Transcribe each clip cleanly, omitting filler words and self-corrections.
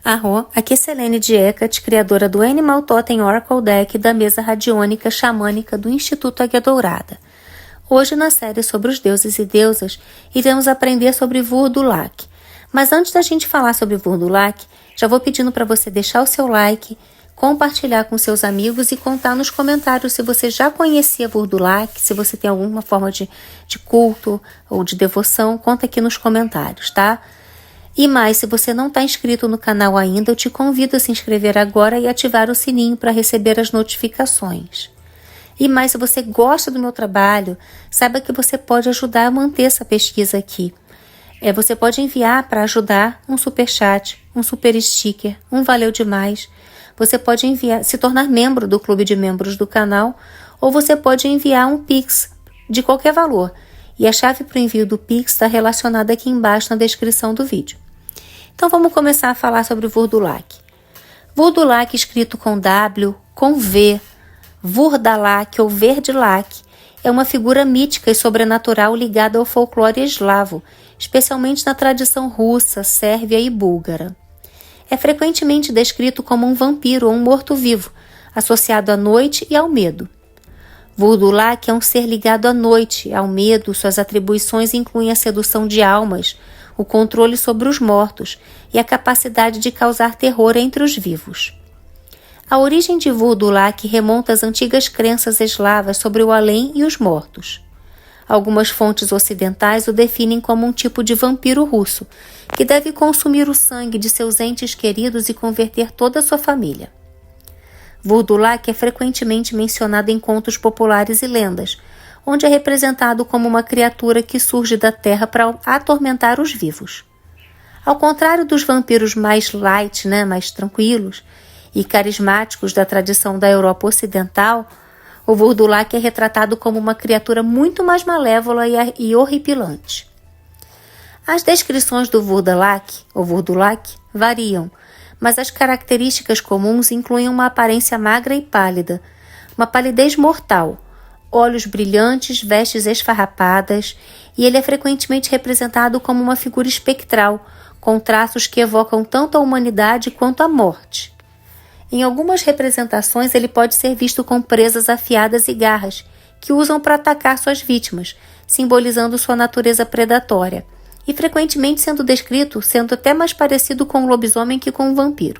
Arro, aqui é Selene Diecat, criadora do Animal Totem Oracle Deck da mesa radiônica xamânica do Instituto Águia Dourada. Hoje, na série sobre os deuses e deusas, iremos aprender sobre Vurdulak. Mas antes da gente falar sobre Vurdulak, já vou pedindo para você deixar o seu like, compartilhar com seus amigos e contar nos comentários se você já conhecia Vurdulak, se você tem alguma forma de culto ou de devoção, conta aqui nos comentários, tá? E mais, se você não está inscrito no canal ainda, eu te convido a se inscrever agora e ativar o sininho para receber as notificações. E mais, se você gosta do meu trabalho, saiba que você pode ajudar a manter essa pesquisa aqui. Você pode enviar para ajudar um superchat, um super sticker, um valeu demais. Você pode se tornar membro do clube de membros do canal ou você pode enviar um Pix de qualquer valor. E a chave para o envio do Pix está relacionada aqui embaixo na descrição do vídeo. Então vamos começar a falar sobre o Vurdulak. Vurdulak, escrito com W, com V, Vurdalak ou Verdilak, é uma figura mítica e sobrenatural ligada ao folclore eslavo, especialmente na tradição russa, sérvia e búlgara. É frequentemente descrito como um vampiro ou um morto-vivo, associado à noite e ao medo. Vurdulak é um ser ligado à noite, ao medo. Suas atribuições incluem a sedução de almas, o controle sobre os mortos e a capacidade de causar terror entre os vivos. A origem de Vurdulak remonta às antigas crenças eslavas sobre o além e os mortos. Algumas fontes ocidentais o definem como um tipo de vampiro russo, que deve consumir o sangue de seus entes queridos e converter toda a sua família. Vurdulak é frequentemente mencionado em contos populares e lendas, onde é representado como uma criatura que surge da terra para atormentar os vivos. Ao contrário dos vampiros mais light, mais tranquilos e carismáticos da tradição da Europa Ocidental, o Vurdulak é retratado como uma criatura muito mais malévola e horripilante. As descrições do Vurdalak, ou Vurdulak, variam, mas as características comuns incluem uma aparência magra e pálida, uma palidez mortal, olhos brilhantes, vestes esfarrapadas, e ele é frequentemente representado como uma figura espectral, com traços que evocam tanto a humanidade quanto a morte. Em algumas representações, ele pode ser visto com presas afiadas e garras, que usam para atacar suas vítimas, simbolizando sua natureza predatória, e frequentemente sendo descrito sendo até mais parecido com um lobisomem que com um vampiro.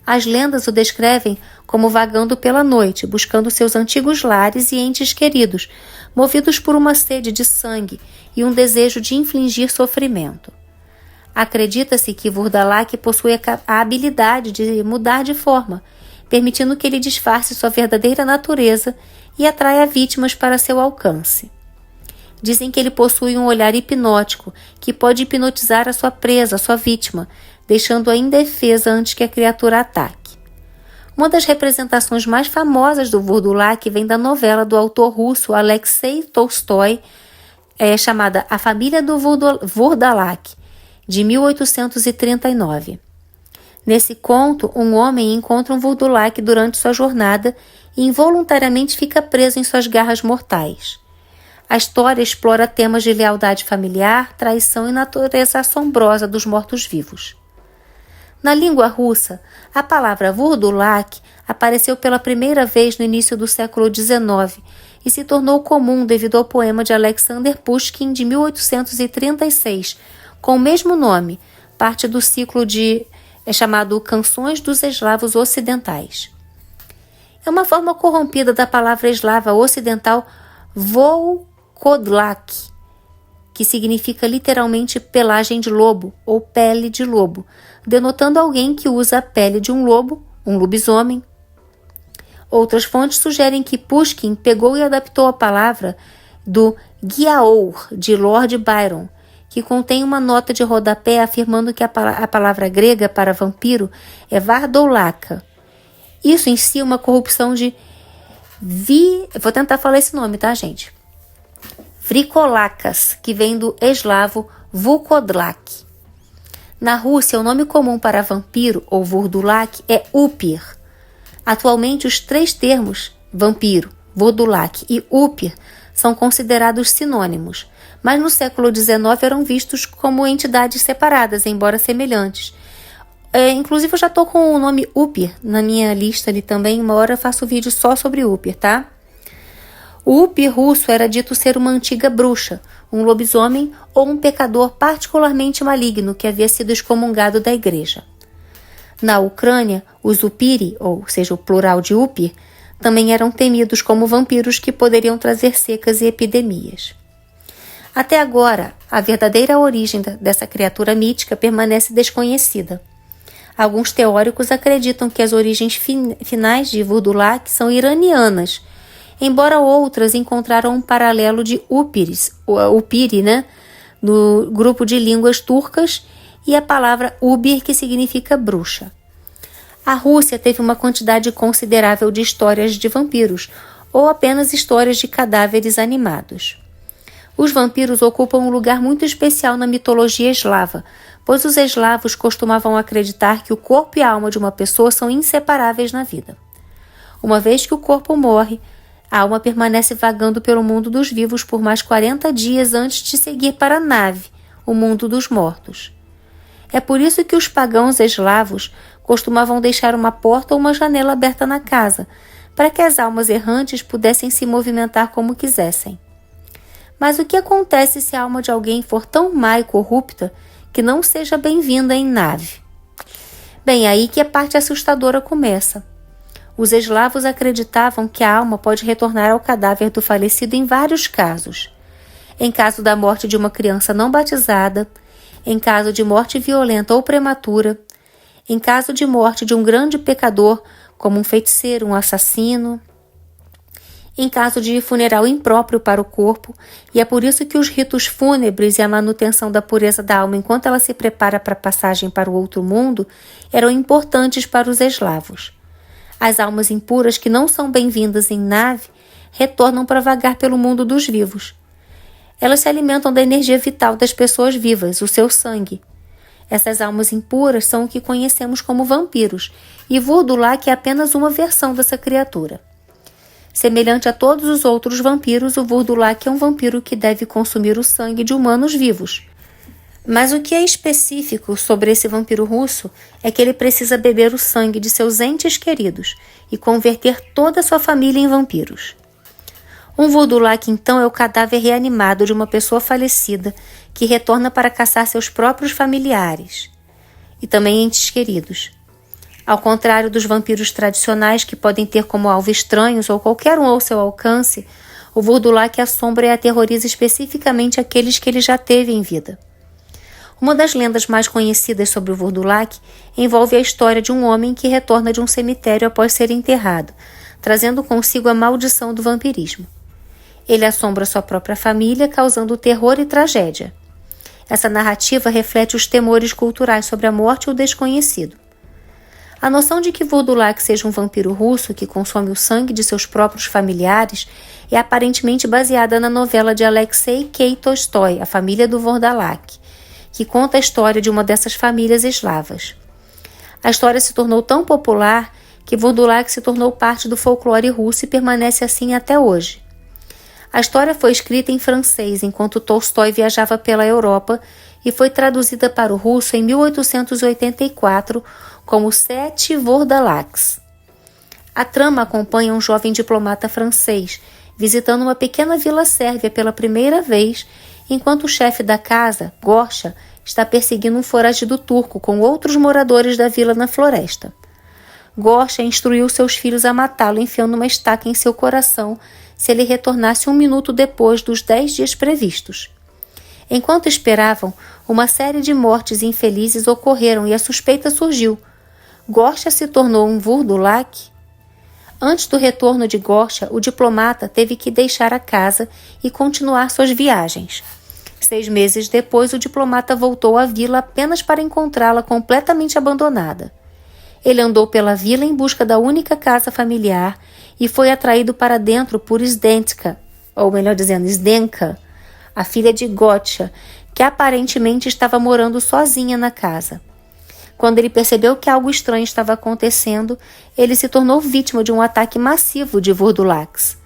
As lendas o descrevem como vagando pela noite, buscando seus antigos lares e entes queridos, movidos por uma sede de sangue e um desejo de infligir sofrimento. Acredita-se que Vurdalak possui a habilidade de mudar de forma, permitindo que ele disfarce sua verdadeira natureza e atraia vítimas para seu alcance. Dizem que ele possui um olhar hipnótico, que pode hipnotizar a sua presa, a sua vítima, deixando-a indefesa antes que a criatura ataque. Uma das representações mais famosas do Vurdulak vem da novela do autor russo Alexei Tolstói, chamada A Família do Vurdalak, de 1839. Nesse conto, um homem encontra um Vurdulak durante sua jornada e involuntariamente fica preso em suas garras mortais. A história explora temas de lealdade familiar, traição e natureza assombrosa dos mortos-vivos. Na língua russa, a palavra Vurdulak apareceu pela primeira vez no início do século XIX e se tornou comum devido ao poema de Alexander Pushkin de 1836, com o mesmo nome, parte do ciclo chamado Canções dos Eslavos Ocidentais. É uma forma corrompida da palavra eslava ocidental Volkodlak, que significa literalmente pelagem de lobo ou pele de lobo, denotando alguém que usa a pele de um lobo, um lobisomem. Outras fontes sugerem que Pushkin pegou e adaptou a palavra do Giaour, de Lord Byron, que contém uma nota de rodapé afirmando que a palavra grega para vampiro é Vardoulaka. Isso em si é uma corrupção de vou tentar falar esse nome, tá, gente? Vrikolakas, que vem do eslavo Vukodlak. Na Rússia, o nome comum para vampiro ou Vurdulak é Upir. Atualmente, os três termos vampiro, Vodulak e Upir são considerados sinônimos, mas no século XIX eram vistos como entidades separadas, embora semelhantes. Inclusive eu já estou com o nome Upir na minha lista ali também, uma hora eu faço vídeo só sobre Upir, tá? O Upir russo era dito ser uma antiga bruxa, um lobisomem ou um pecador particularmente maligno que havia sido excomungado da igreja. Na Ucrânia, os Upiri, ou seja, o plural de Upir, também eram temidos como vampiros que poderiam trazer secas e epidemias. Até agora, a verdadeira origem dessa criatura mítica permanece desconhecida. Alguns teóricos acreditam que as origens finais de Vodulak são iranianas, embora outras encontraram um paralelo de Upiri, no grupo de línguas turcas, e a palavra Ubir, que significa bruxa. A Rússia teve uma quantidade considerável de histórias de vampiros, ou apenas histórias de cadáveres animados. Os vampiros ocupam um lugar muito especial na mitologia eslava, pois os eslavos costumavam acreditar que o corpo e a alma de uma pessoa são inseparáveis na vida. Uma vez que o corpo morre, a alma permanece vagando pelo mundo dos vivos por mais 40 dias antes de seguir para a nave, o mundo dos mortos. É por isso que os pagãos eslavos costumavam deixar uma porta ou uma janela aberta na casa, para que as almas errantes pudessem se movimentar como quisessem. Mas o que acontece se a alma de alguém for tão má e corrupta que não seja bem-vinda em nave? Bem, aí que a parte assustadora começa. Os eslavos acreditavam que a alma pode retornar ao cadáver do falecido em vários casos. Em caso da morte de uma criança não batizada, em caso de morte violenta ou prematura, em caso de morte de um grande pecador, como um feiticeiro, um assassino, em caso de funeral impróprio para o corpo, e é por isso que os ritos fúnebres e a manutenção da pureza da alma enquanto ela se prepara para a passagem para o outro mundo eram importantes para os eslavos. As almas impuras que não são bem-vindas em nave retornam para vagar pelo mundo dos vivos. Elas se alimentam da energia vital das pessoas vivas, o seu sangue. Essas almas impuras são o que conhecemos como vampiros, e Vodulak é apenas uma versão dessa criatura. Semelhante a todos os outros vampiros, o Vodulak é um vampiro que deve consumir o sangue de humanos vivos. Mas o que é específico sobre esse vampiro russo é que ele precisa beber o sangue de seus entes queridos e converter toda a sua família em vampiros. Um Vodulak, então, é o cadáver reanimado de uma pessoa falecida que retorna para caçar seus próprios familiares e também entes queridos. Ao contrário dos vampiros tradicionais que podem ter como alvo estranhos ou qualquer um ao seu alcance, o Vodulak assombra e aterroriza especificamente aqueles que ele já teve em vida. Uma das lendas mais conhecidas sobre o Vodulak envolve a história de um homem que retorna de um cemitério após ser enterrado, trazendo consigo a maldição do vampirismo. Ele assombra sua própria família, causando terror e tragédia. Essa narrativa reflete os temores culturais sobre a morte e o desconhecido. A noção de que Vodulak seja um vampiro russo que consome o sangue de seus próprios familiares é aparentemente baseada na novela de Alexei K. Tolstói, A Família do Vodulak, que conta a história de uma dessas famílias eslavas. A história se tornou tão popular que Vodulak se tornou parte do folclore russo e permanece assim até hoje. A história foi escrita em francês enquanto Tolstói viajava pela Europa e foi traduzida para o russo em 1884 como Sete Vodulaks. A trama acompanha um jovem diplomata francês visitando uma pequena vila sérvia pela primeira vez, enquanto o chefe da casa, Gorsha, está perseguindo um foragido turco com outros moradores da vila na floresta. Gorsha instruiu seus filhos a matá-lo enfiando uma estaca em seu coração se ele retornasse 1 minuto depois dos 10 dias previstos. Enquanto esperavam, uma série de mortes infelizes ocorreram e a suspeita surgiu. Gorsha se tornou um Vodulak? Antes do retorno de Gorsha, o diplomata teve que deixar a casa e continuar suas viagens. 6 meses depois, o diplomata voltou à vila apenas para encontrá-la completamente abandonada. Ele andou pela vila em busca da única casa familiar e foi atraído para dentro por Zdenka, ou melhor dizendo, Zdenka, a filha de Gorsha, que aparentemente estava morando sozinha na casa. Quando ele percebeu que algo estranho estava acontecendo, ele se tornou vítima de um ataque massivo de Vodulaks.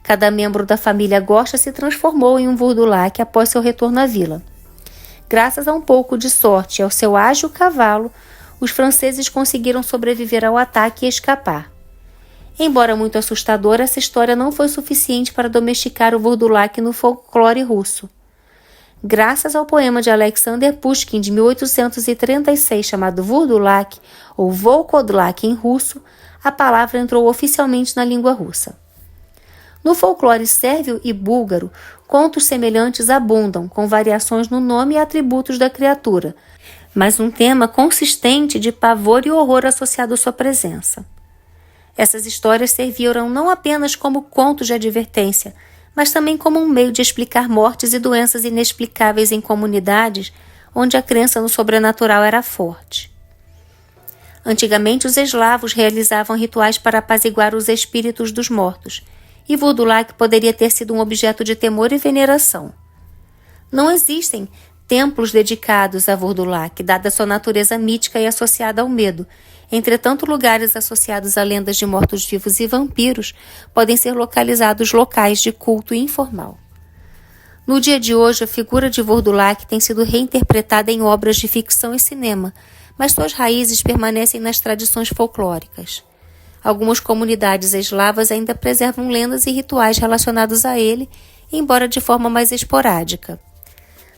Cada membro da família Gosta se transformou em um Vurdulak após seu retorno à vila. Graças a um pouco de sorte e ao seu ágil cavalo, os franceses conseguiram sobreviver ao ataque e escapar. Embora muito assustadora, essa história não foi suficiente para domesticar o Vurdulak no folclore russo. Graças ao poema de Alexander Pushkin de 1836 chamado Vurdulak, ou Volkodlak em russo, a palavra entrou oficialmente na língua russa. No folclore sérvio e búlgaro, contos semelhantes abundam, com variações no nome e atributos da criatura, mas um tema consistente de pavor e horror associado à sua presença. Essas histórias serviram não apenas como contos de advertência, mas também como um meio de explicar mortes e doenças inexplicáveis em comunidades onde a crença no sobrenatural era forte. Antigamente, os eslavos realizavam rituais para apaziguar os espíritos dos mortos, e Vurdulak poderia ter sido um objeto de temor e veneração. Não existem templos dedicados a Vurdulak, dada sua natureza mítica e associada ao medo. Entretanto, lugares associados a lendas de mortos-vivos e vampiros podem ser localizados locais de culto informal. No dia de hoje, a figura de Vurdulak tem sido reinterpretada em obras de ficção e cinema, mas suas raízes permanecem nas tradições folclóricas. Algumas comunidades eslavas ainda preservam lendas e rituais relacionados a ele, embora de forma mais esporádica.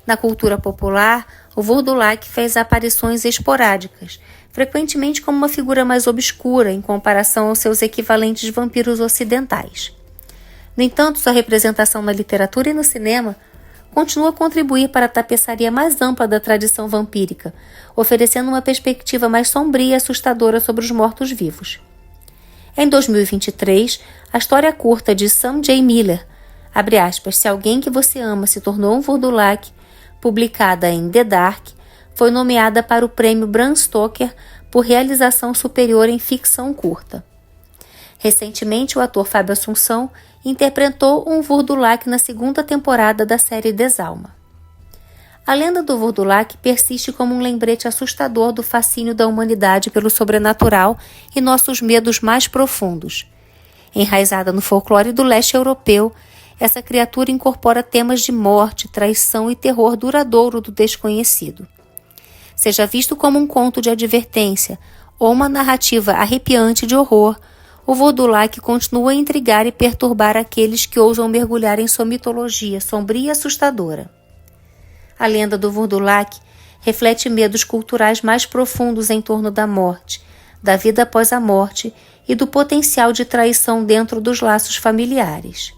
Na cultura popular, o Vurdulak fez aparições esporádicas, frequentemente como uma figura mais obscura em comparação aos seus equivalentes vampiros ocidentais. No entanto, sua representação na literatura e no cinema continua a contribuir para a tapeçaria mais ampla da tradição vampírica, oferecendo uma perspectiva mais sombria e assustadora sobre os mortos-vivos. Em 2023, a história curta de Sam J. Miller, Se Alguém que Você Ama se Tornou um Vurdulak, publicada em The Dark, foi nomeada para o prêmio Bram Stoker por realização superior em ficção curta. Recentemente, o ator Fábio Assunção interpretou um Vurdulak na segunda temporada da série Desalma. A lenda do Vurdulak persiste como um lembrete assustador do fascínio da humanidade pelo sobrenatural e nossos medos mais profundos. Enraizada no folclore do leste europeu, essa criatura incorpora temas de morte, traição e terror duradouro do desconhecido. Seja visto como um conto de advertência ou uma narrativa arrepiante de horror, o Vurdulak continua a intrigar e perturbar aqueles que ousam mergulhar em sua mitologia sombria e assustadora. A lenda do Vurdulak reflete medos culturais mais profundos em torno da morte, da vida após a morte e do potencial de traição dentro dos laços familiares.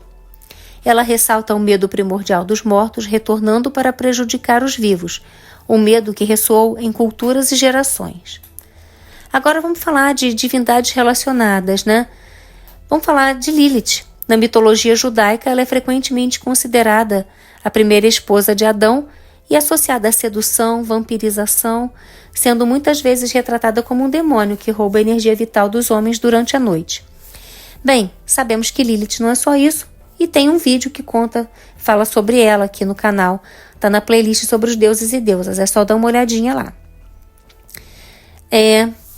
Ela ressalta o medo primordial dos mortos retornando para prejudicar os vivos, um medo que ressoou em culturas e gerações. Agora vamos falar de divindades relacionadas, né? Vamos falar de Lilith. Na mitologia judaica, ela é frequentemente considerada a primeira esposa de Adão e associada à sedução, vampirização, sendo muitas vezes retratada como um demônio que rouba a energia vital dos homens durante a noite. Bem, sabemos que Lilith não é só isso, e tem um vídeo que fala sobre ela aqui no canal. Está na playlist sobre os deuses e deusas, é só dar uma olhadinha lá.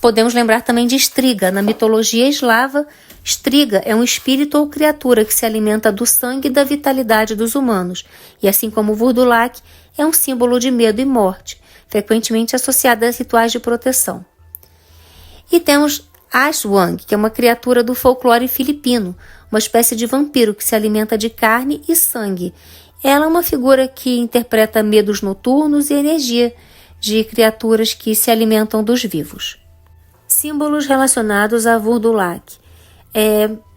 Podemos lembrar também de Striga. Na mitologia eslava, Striga é um espírito ou criatura que se alimenta do sangue e da vitalidade dos humanos, e assim como o Vurdulak, é um símbolo de medo e morte, frequentemente associado a rituais de proteção. E temos Aswang, que é uma criatura do folclore filipino, uma espécie de vampiro que se alimenta de carne e sangue. Ela é uma figura que interpreta medos noturnos e energia de criaturas que se alimentam dos vivos. Símbolos relacionados a Vurdulak.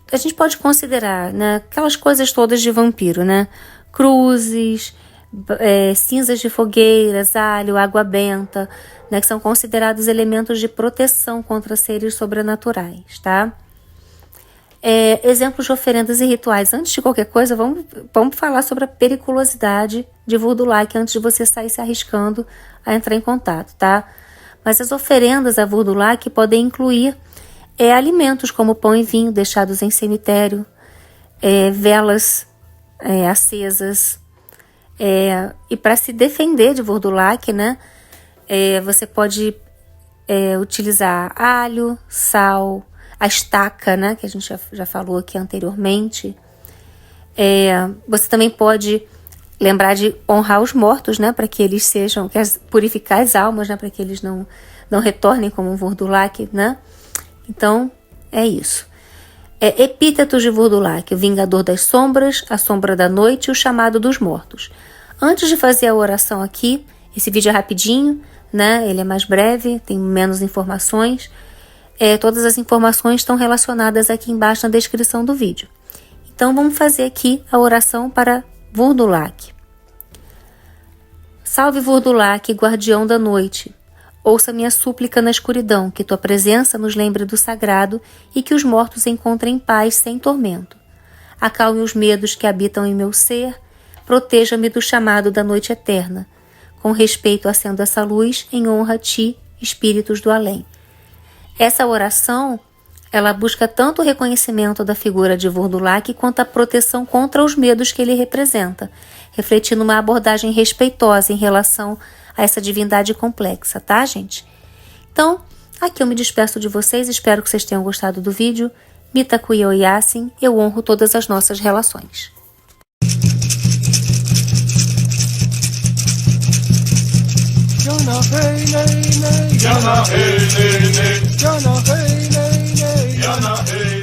A gente pode considerar, né, aquelas coisas todas de vampiro, né? Cruzes, cinzas de fogueiras, alho, água benta, né, que são considerados elementos de proteção contra seres sobrenaturais, tá? Exemplos de oferendas e rituais. Antes de qualquer coisa, vamos falar sobre a periculosidade de Vurdulak antes de você sair se arriscando a entrar em contato, tá? Mas as oferendas a Vurdulak podem incluir alimentos como pão e vinho deixados em cemitério, velas acesas, e para se defender de Vurdulak, né, você pode utilizar alho, sal, a estaca, né, que a gente já falou aqui anteriormente, Você também pode lembrar de honrar os mortos, né, para que eles sejam, purificar as almas, né, para que eles não retornem como um Vurdulak, né? Então, é isso. Epítetos de Vurdulak: o vingador das sombras, a sombra da noite e o chamado dos mortos. Antes de fazer a oração aqui, esse vídeo é rapidinho, né? Ele é mais breve, tem menos informações. Todas as informações estão relacionadas aqui embaixo na descrição do vídeo. Então, vamos fazer aqui a oração para Vurdulak. Salve Vurdulak, guardião da noite. Ouça minha súplica na escuridão, que tua presença nos lembre do sagrado e que os mortos encontrem paz sem tormento. Acalme os medos que habitam em meu ser, proteja-me do chamado da noite eterna. Com respeito acendo essa luz em honra a ti, espíritos do além. Essa oração, ela busca tanto o reconhecimento da figura de Vurdulak quanto a proteção contra os medos que ele representa, refletindo uma abordagem respeitosa em relação a essa divindade complexa, tá, gente? Então, aqui eu me despeço de vocês, espero que vocês tenham gostado do vídeo. Mitakuye Oyasin, eu honro todas as nossas relações. Yana hey nay nay, Yana hey nay nay, Yana hey nay nay, Yana hey.